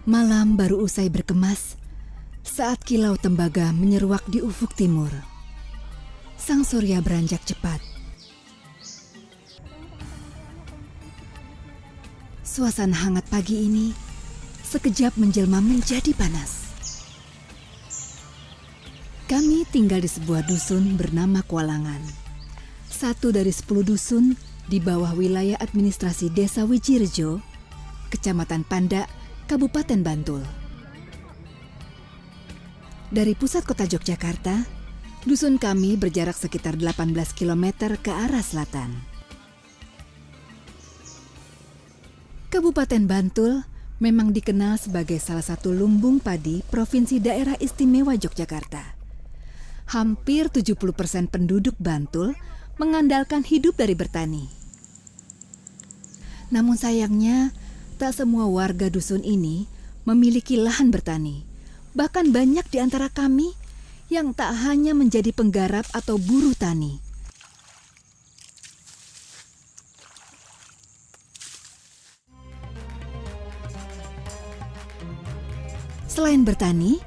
Malam baru usai berkemas saat kilau tembaga menyeruak di ufuk timur. Sang surya beranjak cepat. Suasana hangat pagi ini sekejap menjelma menjadi panas. Kami tinggal di sebuah dusun bernama Kualangan. Satu dari 10 dusun di bawah wilayah administrasi Desa Wijirejo, Kecamatan Pandak, Kabupaten Bantul. Dari pusat kota Yogyakarta, dusun kami berjarak sekitar 18 km ke arah selatan. Kabupaten Bantul memang dikenal sebagai salah satu lumbung padi Provinsi Daerah Istimewa Yogyakarta. Hampir 70% penduduk Bantul mengandalkan hidup dari bertani. Namun sayangnya, tak semua warga dusun ini memiliki lahan bertani. Bahkan banyak di antara kami yang tak hanya menjadi penggarap atau buruh tani. Selain bertani,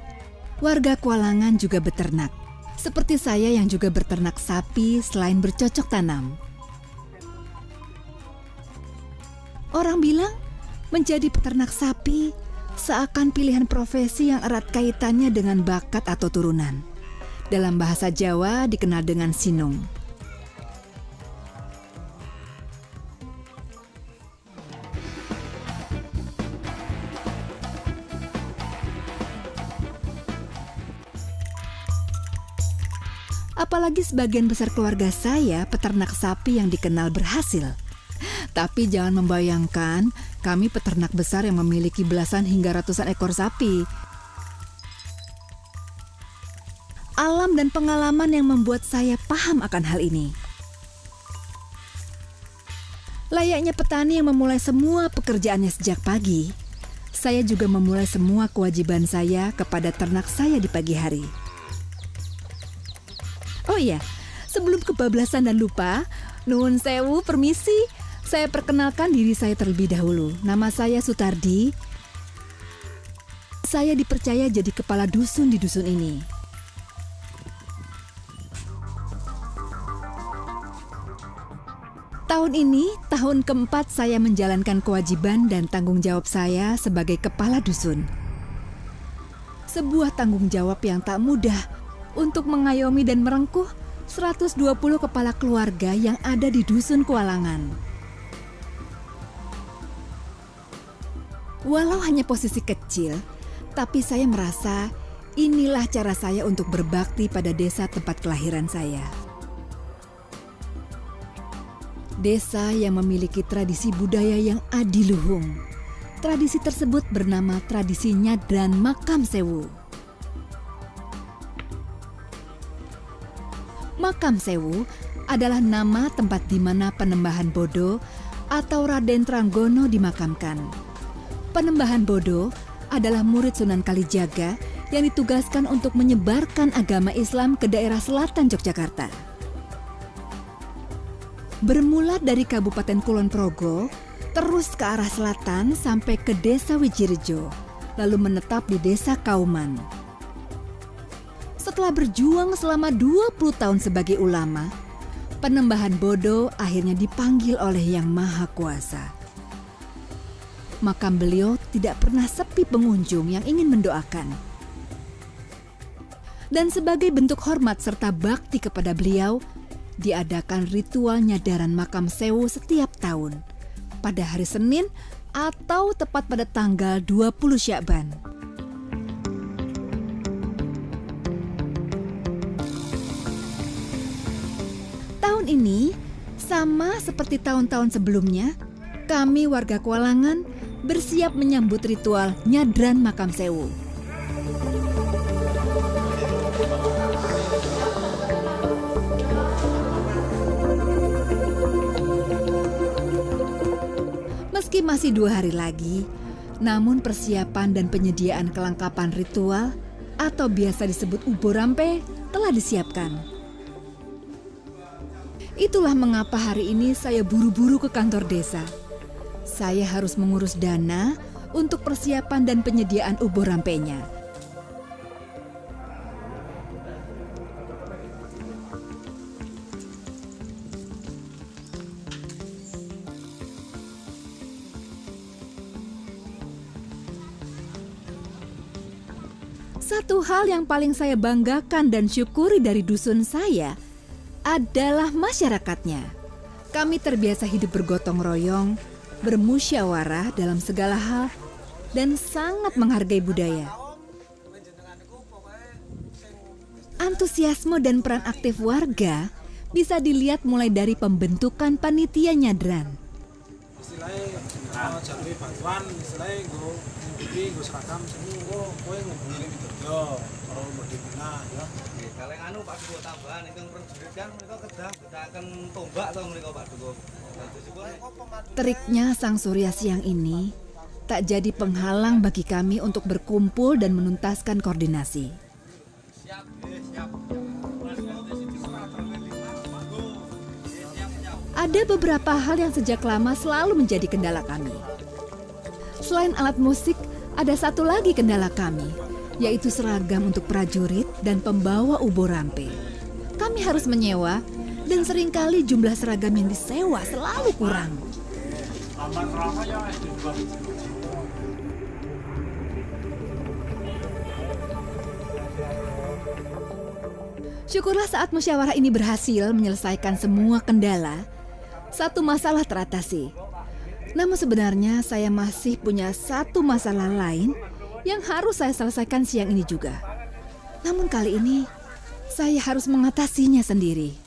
warga Kualangan juga beternak. Seperti saya yang juga berternak sapi selain bercocok tanam. Orang bilang menjadi peternak sapi seakan pilihan profesi yang erat kaitannya dengan bakat atau turunan. Dalam bahasa Jawa dikenal dengan sinung. Apalagi sebagian besar keluarga saya peternak sapi yang dikenal berhasil. Tapi jangan membayangkan kami peternak besar yang memiliki belasan hingga ratusan ekor sapi. Alam dan pengalaman yang membuat saya paham akan hal ini. Layaknya petani yang memulai semua pekerjaannya sejak pagi, saya juga memulai semua kewajiban saya kepada ternak saya di pagi hari. Oh iya, sebelum kebablasan dan lupa, nuwun sewu, permisi. Saya perkenalkan diri saya terlebih dahulu. Nama saya Sutardi. Saya dipercaya jadi kepala dusun di dusun ini. Tahun ini, tahun keempat saya menjalankan kewajiban dan tanggung jawab saya sebagai kepala dusun. Sebuah tanggung jawab yang tak mudah untuk mengayomi dan merengkuh 120 kepala keluarga yang ada di dusun Kualangan. Walau hanya posisi kecil, tapi saya merasa inilah cara saya untuk berbakti pada desa tempat kelahiran saya. Desa yang memiliki tradisi budaya yang adiluhung. Tradisi tersebut bernama tradisi Nyadran Makam Sewu. Makam Sewu adalah nama tempat di mana Penembahan Bodo atau Raden Tranggono dimakamkan. Penembahan Bodo adalah murid Sunan Kalijaga yang ditugaskan untuk menyebarkan agama Islam ke daerah selatan Yogyakarta. Bermula dari Kabupaten Kulon Progo, terus ke arah selatan sampai ke Desa Wijirejo, lalu menetap di Desa Kauman. Setelah berjuang selama 20 tahun sebagai ulama, Penembahan Bodo akhirnya dipanggil oleh Yang Maha Kuasa. Makam beliau tidak pernah sepi pengunjung yang ingin mendoakan. Dan sebagai bentuk hormat serta bakti kepada beliau, diadakan ritual nyadaran Makam Sewu setiap tahun, pada hari Senin atau tepat pada tanggal 20 Syakban. Tahun ini, sama seperti tahun-tahun sebelumnya, kami warga Kualangan bersiap menyambut ritual nyadran Makam Sewu. Meski masih 2 hari lagi, namun persiapan dan penyediaan kelengkapan ritual atau biasa disebut uborampe telah disiapkan. Itulah mengapa hari ini saya buru-buru ke kantor desa. Saya harus mengurus dana untuk persiapan dan penyediaan ubur rampenya. Satu hal yang paling saya banggakan dan syukuri dari dusun saya adalah masyarakatnya. Kami terbiasa hidup bergotong royong, bermusyawarah dalam segala hal, dan sangat menghargai budaya. Antusiasme dan peran aktif warga bisa dilihat mulai dari pembentukan panitia nyadran. Istilahnya jalur bantuan, istilahnya gue seragam semua, gue ngubungin itu kalau mau dibina ya. Kalau anu Pak Dugo tambahan itu prajurit kan mereka kedah akan tombak atau mereka Pak Dugo. Teriknya Sang Surya Siang ini tak jadi penghalang bagi kami untuk berkumpul dan menuntaskan koordinasi. Ada beberapa hal yang sejak lama selalu menjadi kendala kami. Selain alat musik, ada satu lagi kendala kami, yaitu seragam untuk prajurit dan pembawa ubur rampe. Kami harus menyewa, dan seringkali jumlah seragam yang disewa selalu kurang. Syukurlah saat musyawarah ini berhasil menyelesaikan semua kendala, satu masalah teratasi. Namun sebenarnya saya masih punya satu masalah lain yang harus saya selesaikan siang ini juga. Namun kali ini saya harus mengatasinya sendiri.